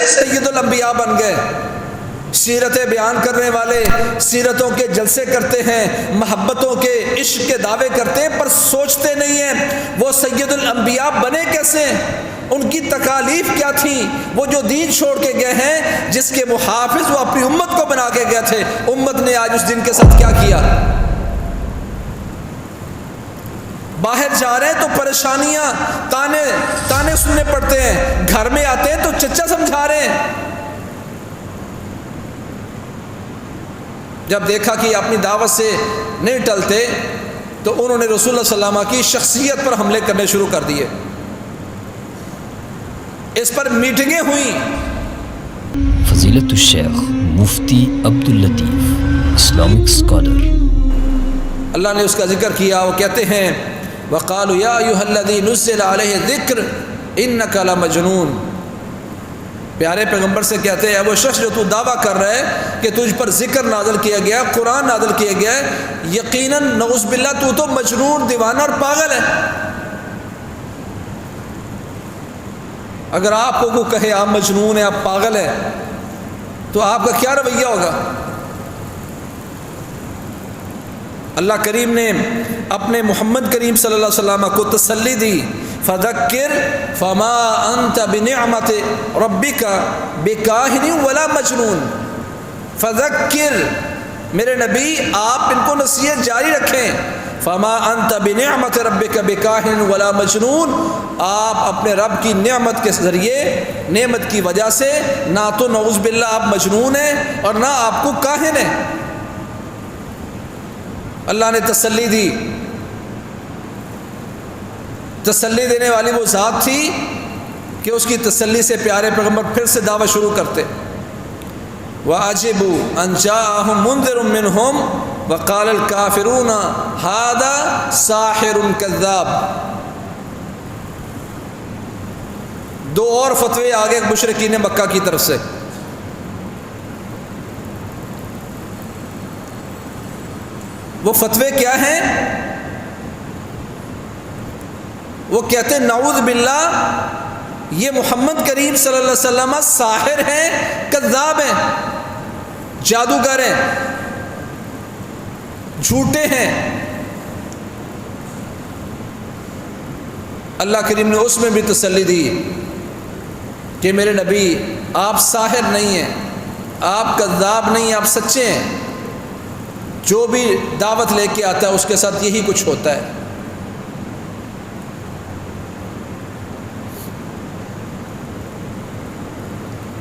سید الانبیاء بن گئے، سیرتیں بیان کرنے والے، سیرتوں کے جلسے کرتے ہیں، محبتوں کے عشق کے دعوے کرتے ہیں، پر سوچتے نہیں ہیں وہ سید الانبیاء بنے کیسے، ان کی تکالیف کیا تھی، وہ جو دین چھوڑ کے گئے ہیں جس کے محافظ وہ اپنی امت کو بنا کے گئے تھے، امت نے آج اس دن کے ساتھ کیا کیا۔ باہر جا رہے ہیں تو پریشانیاں، تانے سننے پڑتے ہیں، گھر میں آتے ہیں تو چچا سمجھا رہے ہیں۔ جب دیکھا کہ اپنی دعوت سے نہیں ٹلتے تو انہوں نے رسول اللہ صلی اللہ علیہ وسلم کی شخصیت پر حملے کرنے شروع کر دیے، اس پر میٹنگیں ہوئیں۔ فضیلت الشیخ مفتی عبداللطیف اسلامک اسکالر، اللہ نے اس کا ذکر کیا، وہ کہتے ہیں وَقَالُوا يَا أَيُّهَا الَّذِي نُزِّلَ عَلَيْهِ الذِّكْرُ إِنَّكَ لَمَجْنُونَ۔ پیارے پیغمبر سے کہتے ہیں اے وہ شخص جو تو دعویٰ کر رہا ہے کہ تجھ پر ذکر نازل کیا گیا، قرآن نازل کیا گیا ہے، یقیناً نعوذ باللہ تو مجنون، دیوانہ اور پاگل ہے۔ اگر آپ کو کوئی کہے آپ مجنون ہیں، آپ پاگل ہیں، تو آپ کا کیا رویہ ہوگا؟ اللہ کریم نے اپنے محمد کریم صلی اللہ علیہ وسلم کو تسلی دی، فذکر فما انت بنعمت ربک بکاہن ولا مجنون۔ فذکر، میرے نبی آپ ان کو نصیحت جاری رکھیں، فما انت بنعمت ربک بکاہن ولا مجنون، آپ اپنے رب کی نعمت کے ذریعے، نعمت کی وجہ سے نہ تو نعوذ باللہ آپ مجنون ہیں اور نہ آپ کو کاہن ہیں۔ اللہ نے تسلی دی، تسلی دینے والی وہ ذات تھی کہ اس کی تسلی سے پیارے پیغمبر پھر سے دعویٰ شروع کرتے۔ وَعَجِبُوا أَن جَاءَهُم مُنذِرٌ مِّنْهُمْ وَقَالَ الْكَافِرُونَ هَذَا سَاحِرٌ كَذَّابٌ۔ دو اور فتوے آگے مشرکین مکہ کی طرف سے۔ وہ فتوے کیا ہیں؟ وہ کہتے ہیں نعوذ باللہ یہ محمد کریم صلی اللہ علیہ وسلم ساحر ہیں، کذاب ہیں، جادوگر ہیں، جھوٹے ہیں۔ اللہ کریم نے اس میں بھی تسلی دی کہ میرے نبی آپ ساحر نہیں ہیں، آپ کذاب نہیں ہیں، آپ سچے ہیں، جو بھی دعوت لے کے آتا ہے اس کے ساتھ یہی کچھ ہوتا ہے۔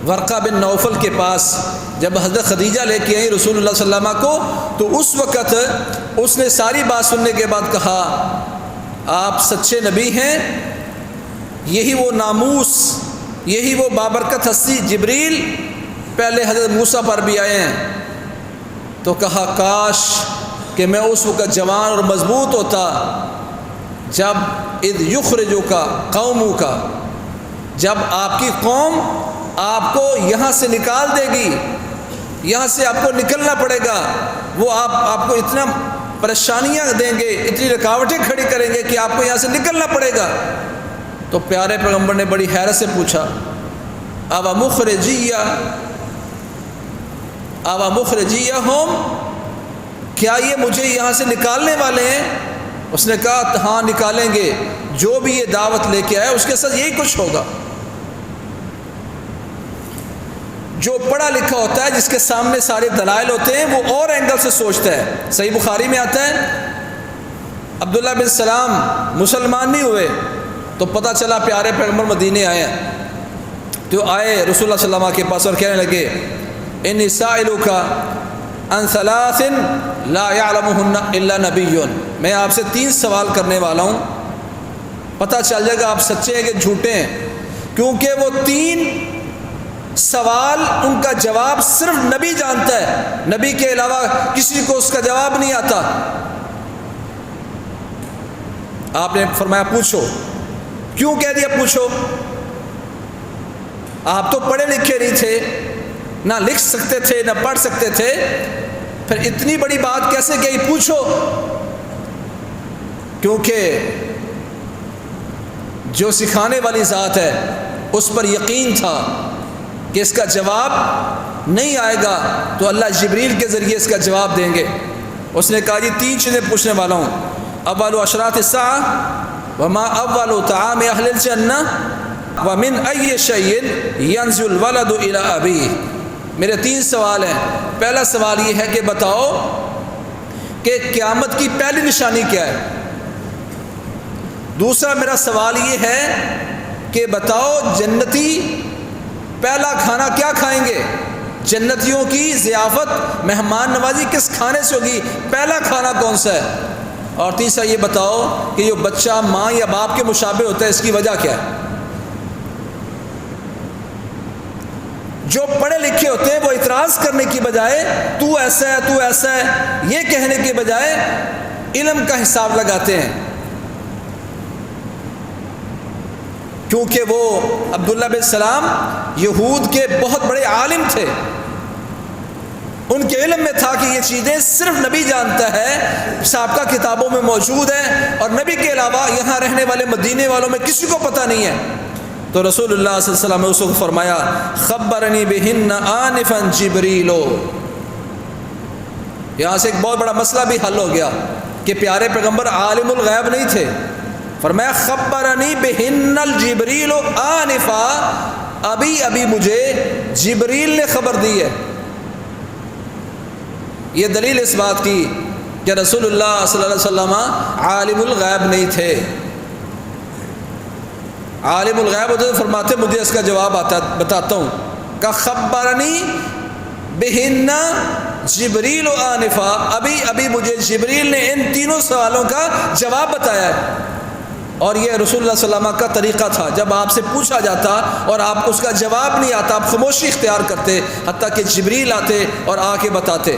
ورقہ بن نوفل کے پاس جب حضرت خدیجہ لے کے آئی رسول اللہ صلی اللہ علیہ وسلم کو، تو اس وقت اس نے ساری بات سننے کے بعد کہا آپ سچے نبی ہیں، یہی وہ ناموس، یہی وہ بابرکت ہستی جبریل پہلے حضرت موسیٰ پر بھی آئے ہیں۔ تو کہا کاش کہ میں اس وقت جوان اور مضبوط ہوتا جب اذ یخرجک قومک، جب آپ کی قوم آپ کو یہاں سے نکال دے گی، یہاں سے آپ کو نکلنا پڑے گا، وہ آپ کو اتنا پریشانیاں دیں گے، اتنی رکاوٹیں کھڑی کریں گے کہ آپ کو یہاں سے نکلنا پڑے گا۔ تو پیارے پیغمبر نے بڑی حیرت سے پوچھا اَوَ مُخْرِجِيَّهُمْ، کیا یہ مجھے یہاں سے نکالنے والے ہیں؟ اس نے کہا ہاں نکالیں گے، جو بھی یہ دعوت لے کے آئے اس کے ساتھ یہی کچھ ہوگا۔ جو پڑھا لکھا ہوتا ہے، جس کے سامنے سارے دلائل ہوتے ہیں، وہ اور اینگل سے سوچتا ہے۔ صحیح بخاری میں آتا ہے عبداللہ بن سلام مسلمان نہیں ہوئے تو پتہ چلا پیارے پیغمبر مدینے آئے ہیں، تو آئے رسول اللہ صلی اللہ علیہ وسلم کے پاس اور کہنے لگے انی سائلک عن ثلاث لا یعلمہن الا نبی، میں آپ سے 3 سوال کرنے والا ہوں، پتہ چل جائے گا آپ سچے ہیں کہ جھوٹے ہیں، کیونکہ وہ 3 سوال ان کا جواب صرف نبی جانتا ہے، نبی کے علاوہ کسی کو اس کا جواب نہیں آتا۔ آپ نے فرمایا پوچھو۔ کیوں کہہ دیا پوچھو؟ آپ تو پڑھے لکھے نہیں تھے، نہ لکھ سکتے تھے نہ پڑھ سکتے تھے، پھر اتنی بڑی بات کیسے کہی پوچھو؟ کیونکہ جو سکھانے والی ذات ہے اس پر یقین تھا کہ اس کا جواب نہیں آئے گا تو اللہ جبریل کے ذریعے اس کا جواب دیں گے۔ اس نے کہا جی 3 چیزیں پوچھنے والا ہوں، اول اشراط الساعہ وما اول طعام اہل الجنہ ومن ای شیء ینزل الولد الی ابیہ۔ میرے 3 سوال ہیں۔ پہلا سوال یہ ہے کہ بتاؤ کہ قیامت کی پہلی نشانی کیا ہے۔ دوسرا میرا سوال یہ ہے کہ بتاؤ جنتی پہلا کھانا کیا کھائیں گے، جنتیوں کی ضیافت مہمان نوازی کس کھانے سے ہوگی، پہلا کھانا کون سا ہے۔ اور تیسرا یہ بتاؤ کہ جو بچہ ماں یا باپ کے مشابہ ہوتا ہے اس کی وجہ کیا ہے۔ جو پڑھے لکھے ہوتے ہیں وہ اعتراض کرنے کی بجائے تو ایسا ہے تو ایسا ہے یہ کہنے کے بجائے علم کا حساب لگاتے ہیں، کیونکہ وہ عبداللہ بن سلام یہود کے بہت بڑے عالم تھے، ان کے علم میں تھا کہ یہ چیزیں صرف نبی جانتا ہے، سابقہ کتابوں میں موجود ہیں، اور نبی کے علاوہ یہاں رہنے والے مدینے والوں میں کسی کو پتہ نہیں ہے۔ تو رسول اللہ صلی اللہ علیہ وسلم نے اس کو فرمایا خبرنی بہن آنفا جبریل۔ یہاں سے ایک بہت بڑا مسئلہ بھی حل ہو گیا کہ پیارے پیغمبر عالم الغیب نہیں تھے۔ فرمایا خبرنی بہن الجبریل آنفا، ابھی مجھے جبریل نے خبر دی ہے۔ یہ دلیل اس بات کی کہ رسول اللہ صلی اللہ علیہ وسلم عالم الغیب نہیں تھے۔ عالم الغیب ہوتے تو فرماتے مجھے اس کا جواب بتاتا ہوں۔ کہ خبرنی بہن جبریل آنفا، ابھی مجھے جبریل نے ان 3 سوالوں کا جواب بتایا ہے۔ اور یہ رسول اللہ صلی اللہ علیہ وسلم کا طریقہ تھا، جب آپ سے پوچھا جاتا اور آپ کو اس کا جواب نہیں آتا آپ خاموشی اختیار کرتے حتیٰ کہ جبریل آتے اور آ کے بتاتے۔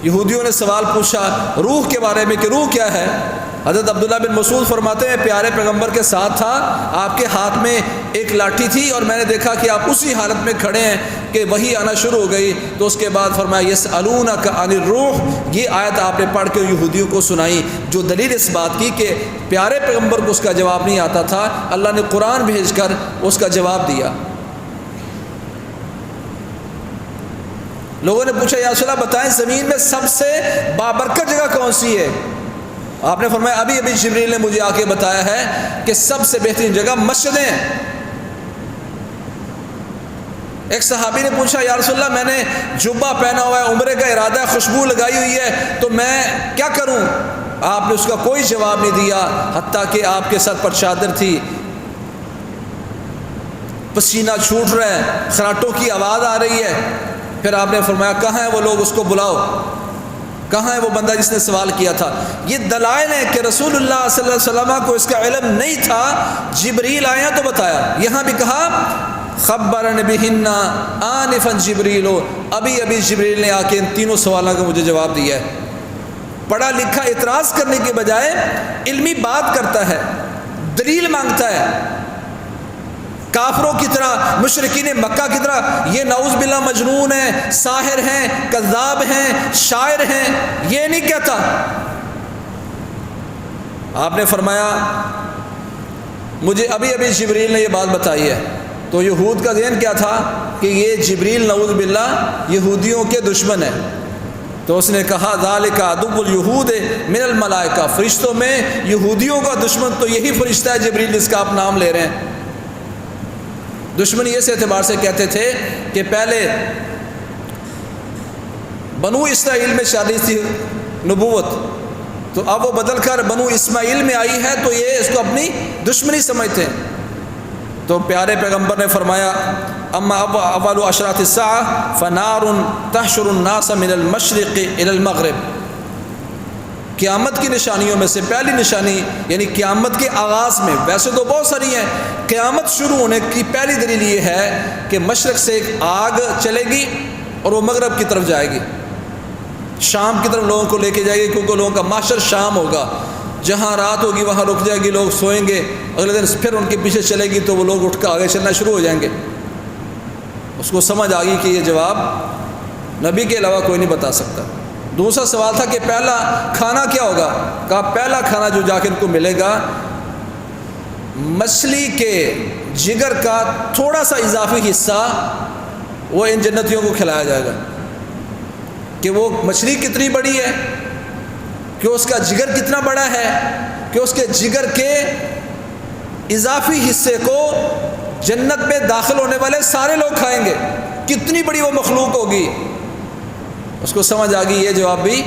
یہودیوں نے سوال پوچھا روح کے بارے میں کہ روح کیا ہے۔ حضرت عبداللہ بن مسعود فرماتے ہیں پیارے پیغمبر کے ساتھ تھا، آپ کے ہاتھ میں ایک لاٹھی تھی اور میں نے دیکھا کہ آپ اسی حالت میں کھڑے ہیں کہ وہی آنا شروع ہو گئی۔ تو اس کے بعد فرمایا یسألونک عن الروح، یہ آیت آپ نے پڑھ کے یہودیوں کو سنائی، جو دلیل اس بات کی کہ پیارے پیغمبر کو اس کا جواب نہیں آتا تھا، اللہ نے قرآن بھیج کر اس کا جواب دیا۔ لوگوں نے پوچھا یا رسول اللہ بتائیں زمین میں سب سے بابرکت جگہ کون سی ہے۔ آپ نے فرمایا ابھی جبریل نے مجھے آ کے بتایا ہے کہ سب سے بہترین جگہ مسجدیں ہیں۔ ایک صحابی نے پوچھا یا رسول اللہ میں نے جبہ پہنا ہوا ہے، عمرے کا ارادہ ہے، خوشبو لگائی ہوئی ہے، تو میں کیا کروں؟ آپ نے اس کا کوئی جواب نہیں دیا حتیٰ کہ آپ کے سر پر چادر تھی، پسینہ چھوٹ رہا ہے، خراٹوں کی آواز آ رہی ہے۔ پھر آپ نے فرمایا کہاں ہے وہ لوگ، اس کو بلاؤ، کہاں ہے وہ بندہ جس نے سوال کیا تھا۔ یہ دلائل ہیں کہ رسول اللہ صلی اللہ علیہ وسلم کو اس کا علم نہیں تھا، جبریل آیا تو بتایا۔ یہاں بھی کہا خبرن بہن آنفا جبریل، ابھی جبریل نے آ کے ان 3 سوالوں کا مجھے جواب دیا ہے۔ پڑھا لکھا اعتراض کرنے کے بجائے علمی بات کرتا ہے، دلیل مانگتا ہے۔ کافروں کی طرح، مشرکین مکہ کی طرح یہ نعوذ باللہ مجنون ہیں، ساحر ہیں، کذاب ہیں، شاعر ہیں، یہ نہیں کہتا۔ آپ نے فرمایا مجھے ابھی جبریل نے یہ بات بتائی ہے۔ تو یہود کا ذہن کیا تھا کہ یہ جبریل نعوذ باللہ یہودیوں کے دشمن ہے۔ تو اس نے کہا ذالک عدو الیہود من الملائکہ، فرشتوں میں یہودیوں کا دشمن تو یہی فرشتہ ہے جبریل جس کا آپ نام لے رہے ہیں۔ دشمنی اس اعتبار سے کہتے تھے کہ پہلے بنو اسرائیل میں شادی تھی نبوت، تو اب وہ بدل کر بنو اسماعیل میں آئی ہے تو یہ اس کو اپنی دشمنی سمجھتے ہیں۔ تو پیارے پیغمبر نے فرمایا اما اول اشراط الساعہ فنار تحشر الناس من المشرق الى المغرب، قیامت کی نشانیوں میں سے پہلی نشانی یعنی قیامت کے آغاز میں، ویسے تو بہت ساری ہیں، قیامت شروع ہونے کی پہلی دلیل یہ ہے کہ مشرق سے ایک آگ چلے گی اور وہ مغرب کی طرف جائے گی، شام کی طرف لوگوں کو لے کے جائے گی، کیونکہ لوگوں کا محشر شام ہوگا، جہاں رات ہوگی وہاں رک جائے گی، لوگ سوئیں گے، اگلے دن پھر ان کے پیچھے چلے گی تو وہ لوگ اٹھ کر آگے چلنا شروع ہو جائیں گے۔ اس کو سمجھ آ گئی کہ یہ جواب نبی کے علاوہ کوئی نہیں بتا سکتا۔ دوسرا سوال تھا کہ پہلا کھانا کیا ہوگا، کہا پہلا کھانا جو جا کے ان کو ملے گا مچھلی کے جگر کا تھوڑا سا اضافی حصہ وہ ان جنتیوں کو کھلایا جائے گا کہ وہ مچھلی کتنی بڑی ہے، کہ اس کا جگر کتنا بڑا ہے، کہ اس کے جگر کے اضافی حصے کو جنت میں داخل ہونے والے سارے لوگ کھائیں گے۔ کتنی بڑی وہ مخلوق ہوگی، اس کو سمجھ آ گئی یہ جواب بھی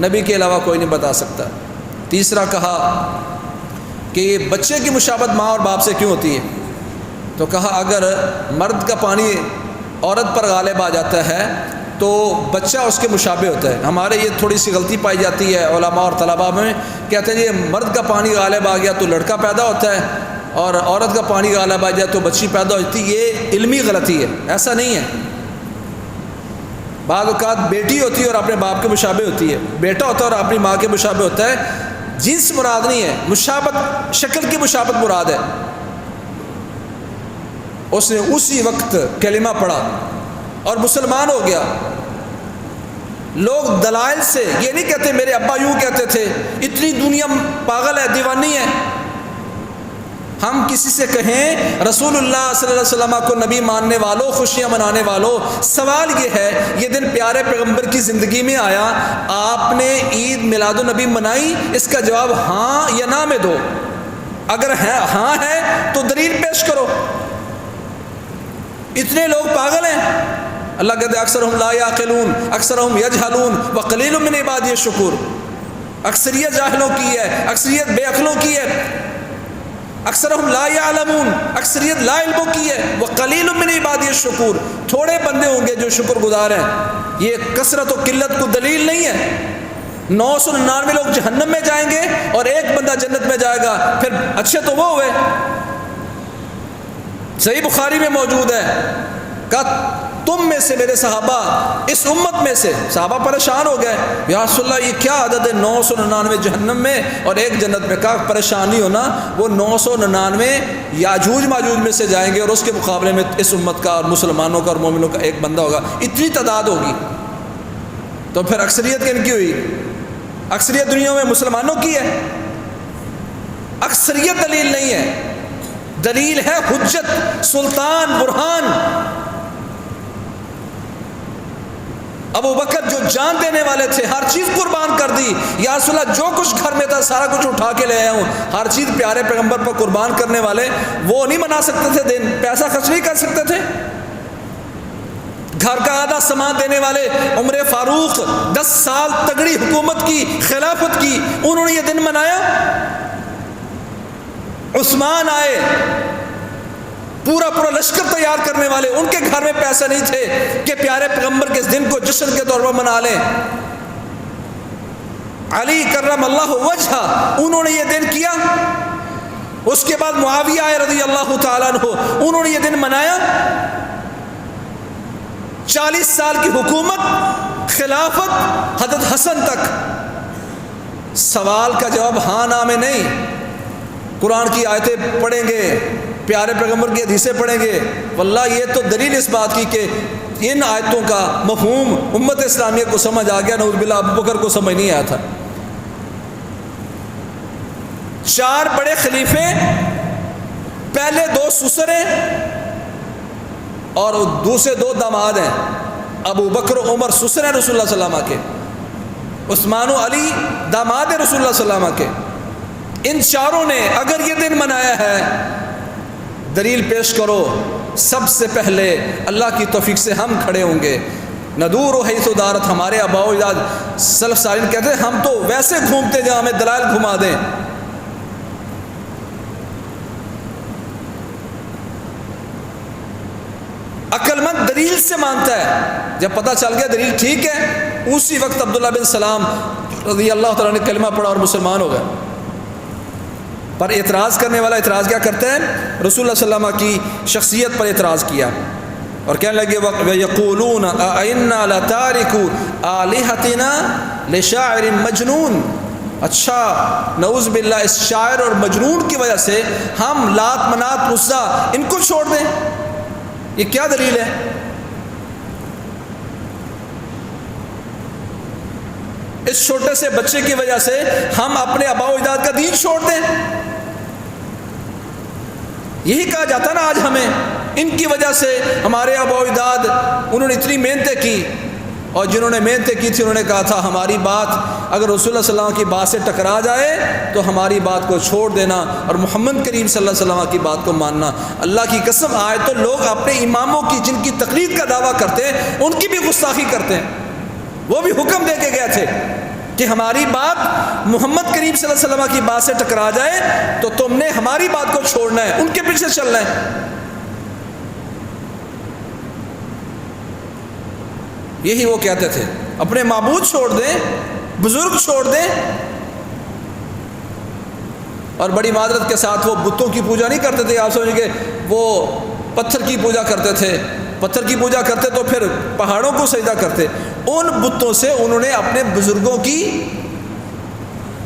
نبی کے علاوہ کوئی نہیں بتا سکتا۔ تیسرا کہا کہ یہ بچے کی مشابہت ماں اور باپ سے کیوں ہوتی ہے؟ تو کہا اگر مرد کا پانی عورت پر غالب آ جاتا ہے تو بچہ اس کے مشابہ ہوتا ہے۔ ہمارے یہ تھوڑی سی غلطی پائی جاتی ہے علماء اور طلباء میں، کہتے ہیں یہ مرد کا پانی غالب آ گیا تو لڑکا پیدا ہوتا ہے اور عورت کا پانی غالب آ جائے تو بچی پیدا ہوتی ہے۔ یہ علمی غلطی ہے، ایسا نہیں ہے۔ بعض اوقات بیٹی ہوتی ہے اور اپنے باپ کے مشابہ ہوتی ہے، بیٹا ہوتا ہے اور اپنی ماں کے مشابہ ہوتا ہے۔ جنس مراد نہیں ہے، مشابہت شکل کی مشابہت مراد ہے۔ اس نے اسی وقت کلمہ پڑھا اور مسلمان ہو گیا۔ لوگ دلائل سے یہ نہیں کہتے میرے ابا یوں کہتے تھے، اتنی دنیا پاگل ہے، دیوانی ہے۔ ہم کسی سے کہیں رسول اللہ صلی اللہ علیہ وسلم کو نبی ماننے والوں، خوشیاں منانے والوں، سوال یہ ہے یہ دن پیارے پیغمبر کی زندگی میں آیا، آپ نے عید میلاد النبی منائی؟ اس کا جواب ہاں یا نہ میں دو۔ اگر ہاں ہے تو دلیل پیش کرو۔ اتنے لوگ پاگل ہیں، اللہ کہتے ہیں اکثرہم لا یعقلون اکثرہم یجہلون وقلیل من عبادی الشکور۔ اکثریت جاہلوں کی ہے، اکثریت بے عقلوں کی ہے۔ اکثرہم لا یعلمون، اکثریت لا علموں کی ہے۔ وقلیل من عبادی الشکور، تھوڑے بندے ہوں گے جو شکر گزار ہیں۔ یہ کثرت و قلت کو دلیل نہیں ہے۔ 999 لوگ جہنم میں جائیں گے اور ایک بندہ جنت میں جائے گا، پھر اچھے تو وہ ہوئے۔ صحیح بخاری میں موجود ہے، کہا تم میں سے میرے صحابہ، اس امت میں سے، صحابہ پریشان ہو گئے، یا رسول اللہ یہ کیا عدد ہے 999 جہنم میں اور ایک جنت میں؟ کہا پریشان نہیں ہونا، وہ 999 یاجوج ماجوج میں سے جائیں گے اور اس کے مقابلے میں اس امت کا اور مسلمانوں کا اور مومنوں کا ایک بندہ ہوگا، اتنی تعداد ہوگی۔ تو پھر اکثریت کن کی ہوئی؟ اکثریت دنیا میں مسلمانوں کی ہے۔ اکثریت دلیل نہیں ہے، دلیل ہے حجت، سلطان، برہان۔ ابو بکر جو جان دینے والے تھے، ہر چیز قربان کر دی، یا رسول اللہ جو کچھ گھر میں تھا سارا کچھ اٹھا کے لے آیا ہوں، ہر چیز پیارے پیغمبر پر قربان کرنے والے، وہ نہیں منا سکتے تھے دن، پیسہ خرچ نہیں کر سکتے تھے۔ گھر کا آدھا سامان دینے والے عمر فاروق 10 سال تگڑی حکومت کی، خلافت کی، انہوں نے یہ دن منایا۔ عثمان آئے، پورا لشکر تیار کرنے والے، ان کے گھر میں پیسے نہیں تھے کہ پیارے پیغمبر کے اس دن کو جشن کے طور پر منا لیں۔ علی کرم اللہ وجہہ، انہوں نے یہ دن کیا۔ اس کے بعد معاویہ آئے رضی اللہ تعالیٰ عنہ، انہوں نے یہ دن منایا۔ 40 سال کی حکومت، خلافت، حضرت حسن تک۔ سوال کا جواب ہاں نہ میں نہیں۔ قرآن کی آیتیں پڑھیں گے، پیارے پیغمبر کی حدیثیں پڑھیں گے، واللہ یہ تو دلیل اس بات کی کہ ان آیتوں کا مفہوم امت اسلامیہ کو سمجھ آ گیا، نعوذ باللہ ابو بکر کو سمجھ نہیں آیا تھا۔ 4 بڑے خلیفے، پہلے 2 سسر ہیں اور دوسرے 2 داماد ہیں۔ ابو بکر و عمر سسر ہیں رسول اللہ صلی اللہ علیہ وسلم کے، عثمان و علی داماد ہیں رسول اللہ صلی اللہ علیہ وسلم کے۔ ان چاروں نے اگر یہ دن منایا ہے، دلیل پیش کرو۔ سب سے پہلے اللہ کی توفیق سے ہم کھڑے ہوں گے۔ ندور و حیث دارت، ہمارے آباء و اجداد سلف صالحین کہتے ہیں ہم تو ویسے گھومتے جہاں ہمیں دلائل گھما دیں۔ عقل مند دلیل سے مانتا ہے۔ جب پتہ چل گیا دلیل ٹھیک ہے، اسی وقت عبداللہ بن سلام رضی اللہ تعالیٰ نے کلمہ پڑھا اور مسلمان ہو گئے۔ پر اعتراض کرنے والا اعتراض کیا کرتا ہے؟ رسول اللہ صلی اللہ علیہ وسلم کی شخصیت پر اعتراض کیا اور کہنے لگے وَيَقُولُونَ أَإِنَّا لَتَارِكُوا آلِهَتِنَا لِشَاعِرٍ مَجْنُونَ۔ اچھا نعوذ باللہ، اس شاعر اور مجنون کی وجہ سے ہم لات منات عزا ان کو چھوڑ دیں؟ یہ کیا دلیل ہے؟ اس چھوٹے سے بچے کی وجہ سے ہم اپنے آباء و اجداد کا دین چھوڑ دیں؟ یہی کہا جاتا نا آج ہمیں ان کی وجہ سے ہمارے آباء و اجداد انہوں نے اتنی محنتیں کی، اور جنہوں نے محنتیں کی تھی انہوں نے کہا تھا ہماری بات اگر رسول اللہ صلی اللہ علیہ وسلم کی بات سے ٹکرا جائے تو ہماری بات کو چھوڑ دینا اور محمد کریم صلی اللہ علیہ وسلم کی بات کو ماننا۔ اللہ کی قسم آئے تو لوگ اپنے اماموں کی جن کی تقلید کا دعویٰ کرتے ہیں ان کی بھی گستاخی کرتے ہیں۔ وہ بھی حکم دے کے گئے تھے کہ ہماری بات محمد کریم صلی اللہ علیہ وسلم کی بات سے ٹکرا جائے تو تم نے ہماری بات کو چھوڑنا ہے، ان کے پیچھے چلنا ہے۔ یہی وہ کہتے تھے، اپنے معبود چھوڑ دیں، بزرگ چھوڑ دیں، اور بڑی معذرت کے ساتھ وہ بتوں کی پوجا نہیں کرتے تھے۔ آپ سمجھیں گے وہ پتھر کی پوجا کرتے تھے، پتھر کی پوجا کرتے تو پھر پہاڑوں کو سجدہ کرتے۔ ان بتوں سے انہوں نے اپنے بزرگوں کی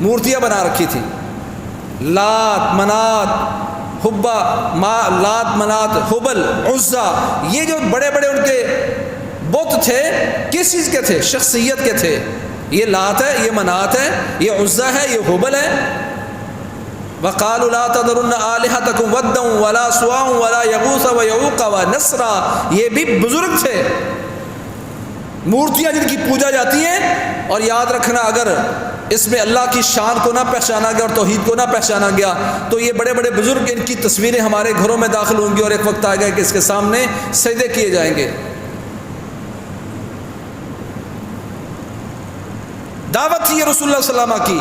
مورتیاں بنا رکھی تھی، لات منات حبا لات منات حبل عزا، یہ جو بڑے بڑے ان کے بت تھے کس چیز کے تھے؟ شخصیت کے تھے۔ یہ لات ہے، یہ منات ہے، یہ عزا ہے، یہ حبل ہے۔ وَقَالُوا لَا تَذَرُنَّ آلِهَتَكُمْ وَدًّا وَلَا سُوَاعًا وَلَا يَغُوثَ وَيَعُوقَ وَنَسْرًا، یہ بھی بزرگ تھے۔ مورتیاں جن کی پوجا جاتی ہیں، اور یاد رکھنا اگر اس میں اللہ کی شان کو نہ پہچانا گیا اور توحید کو نہ پہچانا گیا تو یہ بڑے بڑے بزرگ ان کی تصویریں ہمارے گھروں میں داخل ہوں گی، اور ایک وقت آئے گا کہ اس کے سامنے سجدے کیے جائیں گے۔ دعوت تھی یہ رسول اللہ صلی اللہ علیہ وسلم کی،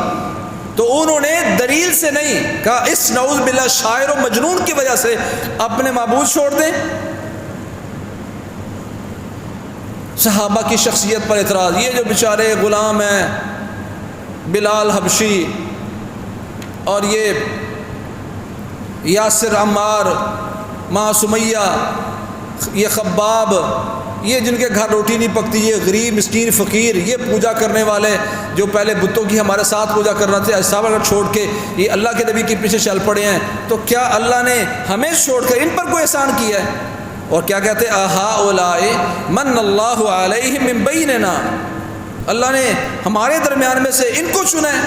تو انہوں نے دلیل سے نہیں کہا اس نعوذ باللہ شاعر و مجنون کی وجہ سے اپنے معبود چھوڑ دیں۔ صحابہ کی شخصیت پر اعتراض، یہ جو بیچارے غلام ہیں بلال حبشی اور یہ یاسر عمار ماں سمیہ، یہ خباب، یہ جن کے گھر روٹی نہیں پکتی، یہ غریب مسکین فقیر، یہ پوجا کرنے والے جو پہلے بتوں کی ہمارے ساتھ پوجا کرنا تھے، صحابہ اگر چھوڑ کے یہ اللہ کے نبی کے پیچھے چل پڑے ہیں، تو کیا اللہ نے ہمیں چھوڑ کر ان پر کوئی احسان کیا ہے؟ اور کیا کہتے ہیں اہؤلاء من اللہ علیہم من بیننا، اللہ نے ہمارے درمیان میں سے ان کو چنا ہے۔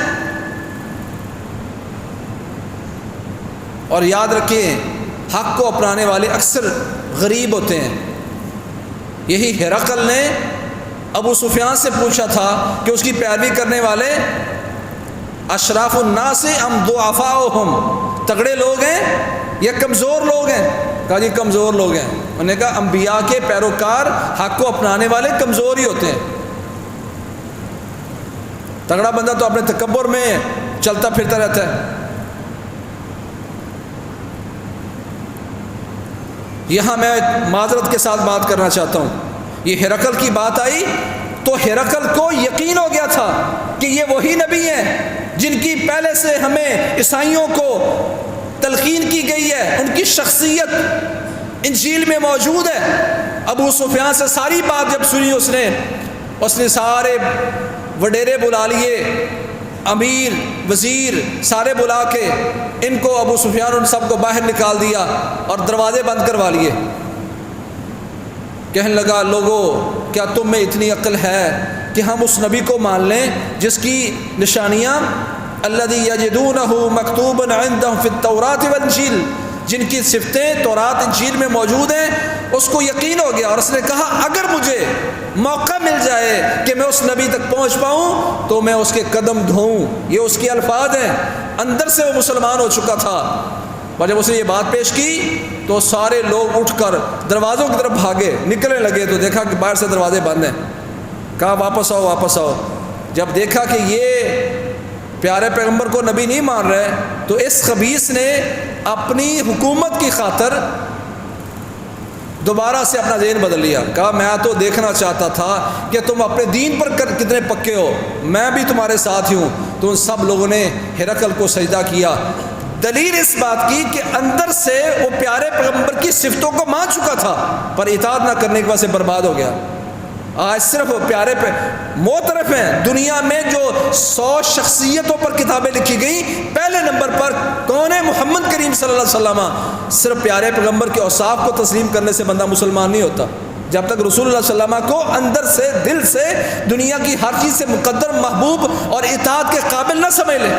اور یاد رکھیں حق کو اپنانے والے اکثر غریب ہوتے ہیں۔ یہی ہرقل نے ابو سفیان سے پوچھا تھا کہ اس کی پیروی کرنے والے اشراف الناس ام ضعفاؤہم، تگڑے لوگ ہیں یا کمزور لوگ ہیں؟ کہا جی کمزور لوگ ہیں۔ انہوں نے کہا انبیاء کے پیروکار حق کو اپنانے والے کمزور ہی ہوتے ہیں، تگڑا بندہ تو اپنے تکبر میں چلتا پھرتا رہتا ہے۔ یہاں میں معذرت کے ساتھ بات کرنا چاہتا ہوں، یہ ہرقل کی بات آئی تو ہرقل کو یقین ہو گیا تھا کہ یہ وہی نبی ہیں جن کی پہلے سے ہمیں عیسائیوں کو تلقین کی گئی ہے، ان کی شخصیت انجیل میں موجود ہے۔ ابو سفیان سے ساری بات جب سنی اس نے سارے وڈیرے بلا لیے، امیر وزیر سارے بلا کے ان کو ابو سفیان ان سب کو باہر نکال دیا اور دروازے بند کروا لیے۔ کہنے لگا لوگو کیا تم میں اتنی عقل ہے کہ ہم اس نبی کو مان لیں جس کی نشانیاں الذی یجدونہ مکتوبا عندہم فی التوراۃ والانجیل، جن کی صفتیں تورات انجیل میں موجود ہیں، اس کو یقین ہو گیا۔ اور اس نے کہا اگر مجھے موقع مل جائے کہ میں اس نبی تک پہنچ پاؤں تو میں اس کے قدم دھوؤں، یہ اس کے الفاظ ہیں۔ اندر سے وہ مسلمان ہو چکا تھا، اور جب اس نے یہ بات پیش کی تو سارے لوگ اٹھ کر دروازوں کی طرف بھاگے، نکلنے لگے تو دیکھا کہ باہر سے دروازے بند ہیں۔ کہا واپس آؤ واپس آؤ۔ جب دیکھا کہ یہ پیارے پیغمبر کو نبی نہیں مان رہے تو اس خبیث نے اپنی حکومت کی خاطر دوبارہ سے اپنا ذہن بدل لیا۔ کہا میں تو دیکھنا چاہتا تھا کہ تم اپنے دین پر کتنے پکے ہو، میں بھی تمہارے ساتھ ہی ہوں۔ تو ان سب لوگوں نے ہرقل کو سجدہ کیا۔ دلیل اس بات کی کہ اندر سے وہ پیارے پیغمبر کی صفتوں کو مان چکا تھا، پر اطاعت نہ کرنے کی وجہ سے برباد ہو گیا۔ آج صرف پیارے پہ موترف ہیں دنیا میں جو 100 شخصیتوں پر کتابیں لکھی گئیں، پہلے نمبر پر کون ہے؟ محمد کریم صلی اللہ علیہ وسلم۔ صرف پیارے پیغمبر کے اوصاف کو تسلیم کرنے سے بندہ مسلمان نہیں ہوتا، جب تک رسول اللہ صلی اللہ علیہ وسلم کو اندر سے دل سے دنیا کی ہر چیز سے مقدر محبوب اور اطاعت کے قابل نہ سمجھ لے۔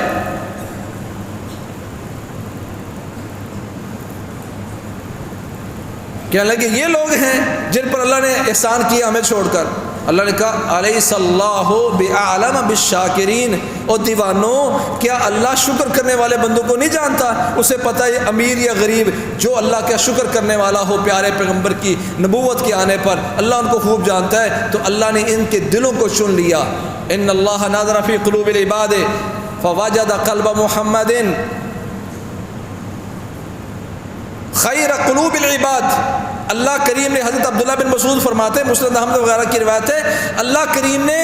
کہنے لگے یہ لوگ ہیں جن پر اللہ نے احسان کیا ہمیں چھوڑ کر. اللہ نے کہا الیس اللہ بعالم بالشاکرین، اور دیوانوں کیا اللہ شکر کرنے والے بندوں کو نہیں جانتا؟ اسے پتہ ہے امیر یا غریب، جو اللہ کا شکر کرنے والا ہو پیارے پیغمبر کی نبوت کے آنے پر اللہ ان کو خوب جانتا ہے. تو اللہ نے ان کے دلوں کو چن لیا. ان اللہ ناظر فی قلوب العباد فوجد قلب محمد خیر قلوب العباد. اللہ کریم نے، حضرت عبداللہ بن مسعود فرماتے ہیں، مسند احمد وغیرہ کی روایت ہے، اللہ کریم نے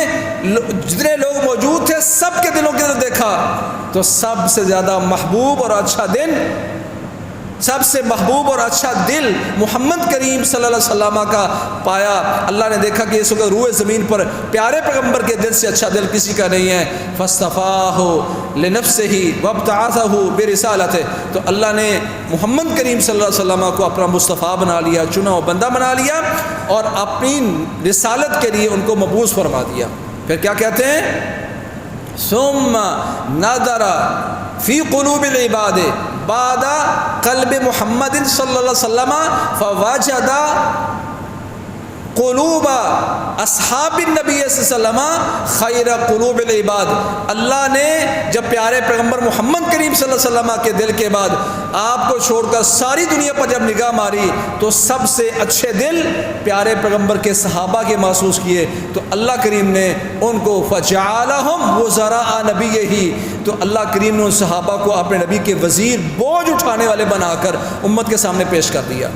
جتنے لوگ موجود تھے سب کے دلوں کے اندر دیکھا تو سب سے زیادہ محبوب اور اچھا دل، سب سے محبوب اور اچھا دل محمد کریم صلی اللہ علیہ وسلم کا پایا. اللہ نے دیکھا کہ اس وقت روئے زمین پر پیارے پیغمبر کے دل سے اچھا دل کسی کا نہیں ہے. فاصطفاہ لنفسہ وابتعثہ برسالتہ، تو اللہ نے محمد کریم صلی اللہ علیہ وسلم کو اپنا مصطفیٰ بنا لیا، چنا و بندہ بنا لیا، اور اپنی رسالت کے لیے ان کو مبعوث فرما دیا. پھر کیا کہتے ہیں؟ ثم نظر فی قلوب العباد بعد قلب محمد صلی اللہ علیہ وسلم فوجد قلوب اصحاب النبی صلی اللہ علیہ وسلم خیر قلوب العباد. اللہ نے جب پیارے پیغمبر محمد کریم صلی اللہ علیہ وسلم کے دل کے بعد آپ کو چھوڑ کر ساری دنیا پر جب نگاہ ماری تو سب سے اچھے دل پیارے پیغمبر کے صحابہ کے محسوس کیے. تو اللہ کریم نے ان کو فجعلہم وزراء نبیہ، تو اللہ کریم نے ان صحابہ کو اپنے نبی کے وزیر، بوجھ اٹھانے والے بنا کر امت کے سامنے پیش کر دیا.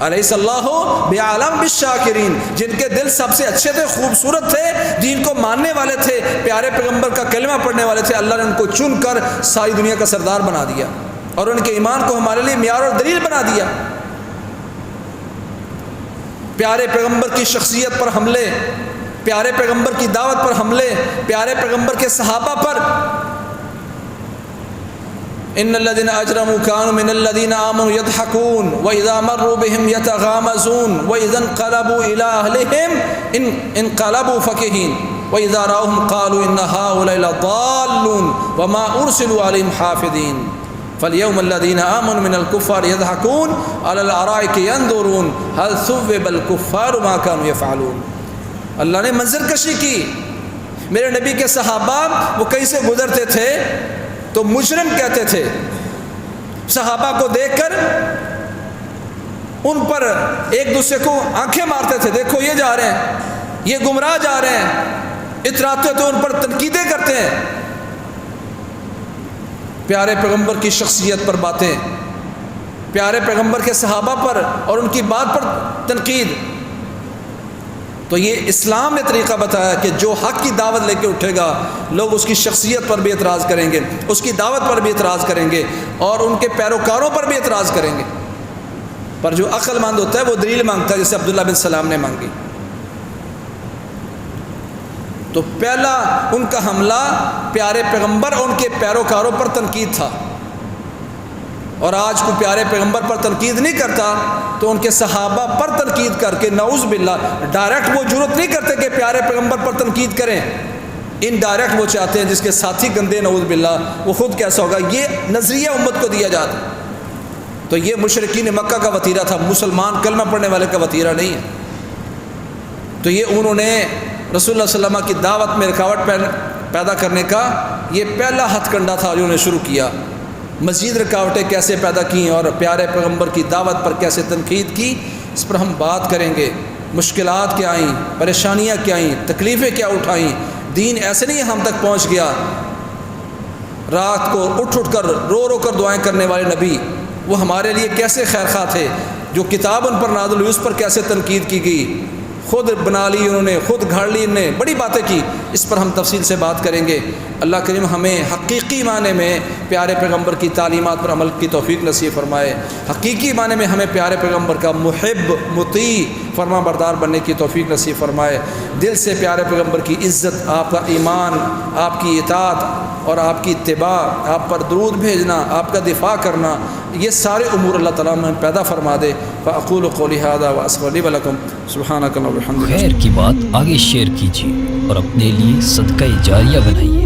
الیس اللہ بعالم بالشاکرین، جن کے دل سب سے اچھے تھے، خوبصورت تھے، دین کو ماننے والے تھے، پیارے پیغمبر کا کلمہ پڑھنے والے تھے، اللہ نے ان کو چن کر ساری دنیا کا سردار بنا دیا اور ان کے ایمان کو ہمارے لیے معیار اور دلیل بنا دیا. پیارے پیغمبر کی شخصیت پر حملے، پیارے پیغمبر کی دعوت پر حملے، پیارے پیغمبر کے صحابہ پر. ان الذين اجرموا كانوا من الذين امنوا يضحكون واذا مروا بهم يتغامزون واذا انقلبوا الى اهلهم انقلبوا فكهين واذا راهم قالوا ان هؤلاء لضالون وما ارسلوا عليهم حافظين فاليوم الذين امنوا من الكفار يضحكون على الارائك ينظرون هل ثوب الكفار ما كانوا يفعلون. اللہ نے منظر کشی کی. میرے نبی کے صحابہ وہ کہیں سے گزرتے تھے تو مجرم کہتے تھے، صحابہ کو دیکھ کر ان پر ایک دوسرے کو آنکھیں مارتے تھے، دیکھو یہ جا رہے ہیں، یہ گمراہ جا رہے ہیں، اتراتے تو ان پر تنقیدیں کرتے ہیں. پیارے پیغمبر کی شخصیت پر باتیں، پیارے پیغمبر کے صحابہ پر اور ان کی بات پر تنقید. تو یہ اسلام نے طریقہ بتایا کہ جو حق کی دعوت لے کے اٹھے گا لوگ اس کی شخصیت پر بھی اعتراض کریں گے، اس کی دعوت پر بھی اعتراض کریں گے اور ان کے پیروکاروں پر بھی اعتراض کریں گے. پر جو عقل مند ہوتا ہے وہ دلیل مانگتا ہے، جیسے عبداللہ بن سلام نے مانگی. تو پہلا ان کا حملہ پیارے پیغمبر اور ان کے پیروکاروں پر تنقید تھا، اور آج کو پیارے پیغمبر پر تنقید نہیں کرتا تو ان کے صحابہ پر تنقید کر کے نعوذ باللہ ڈائریکٹ وہ جرت نہیں کرتے کہ پیارے پیغمبر پر تنقید کریں. ان ڈائریکٹ وہ چاہتے ہیں جس کے ساتھی گندے نعوذ باللہ وہ خود کیسا ہوگا، یہ نظریہ امت کو دیا جاتا. تو یہ مشرکین مکہ کا وتیرہ تھا، مسلمان کلمہ پڑھنے والے کا وتیرہ نہیں ہے. تو یہ انہوں نے رسول اللہ صلی اللہ علیہ وسلم کی دعوت میں رکاوٹ پیدا کرنے کا یہ پہلا ہتھ کنڈا تھا جو انہوں نے شروع کیا. مزید رکاوٹیں کیسے پیدا کیں اور پیارے پیغمبر کی دعوت پر کیسے تنقید کی، اس پر ہم بات کریں گے. مشکلات کیا آئیں، پریشانیاں کیا آئیں، تکلیفیں کیا اٹھائیں. دین ایسے نہیں ہم تک پہنچ گیا. رات کو اٹھ کر رو رو کر دعائیں کرنے والے نبی، وہ ہمارے لیے کیسے خیر خواہ تھے. جو کتاب ان پر نازل ہوئی اس پر کیسے تنقید کی گئی، خود بنا لی انہوں نے، خود گھاڑ لی انہوں نے، بڑی باتیں کی. اس پر ہم تفصیل سے بات کریں گے. اللہ کریم ہمیں حقیقی معنی میں پیارے پیغمبر کی تعلیمات پر عمل کی توفیق نصیب فرمائے. حقیقی معنی میں ہمیں پیارے پیغمبر کا محب، مطیع، فرما بردار بننے کی توفیق نصیب فرمائے. دل سے پیارے پیغمبر کی عزت، آپ کا ایمان، آپ کی اطاعت اور آپ کی اتباع، آپ پر درود بھیجنا، آپ کا دفاع کرنا، یہ سارے امور اللہ تعالیٰ ہمیں پیدا فرما دے. فاقول قولی ھذا واستغفر لی ولکم سبحانک اللہم وبحمدک. خیر کی بات آگے شیئر کیجیے اور اپنے لیے صدقہ جاریہ بنائیے.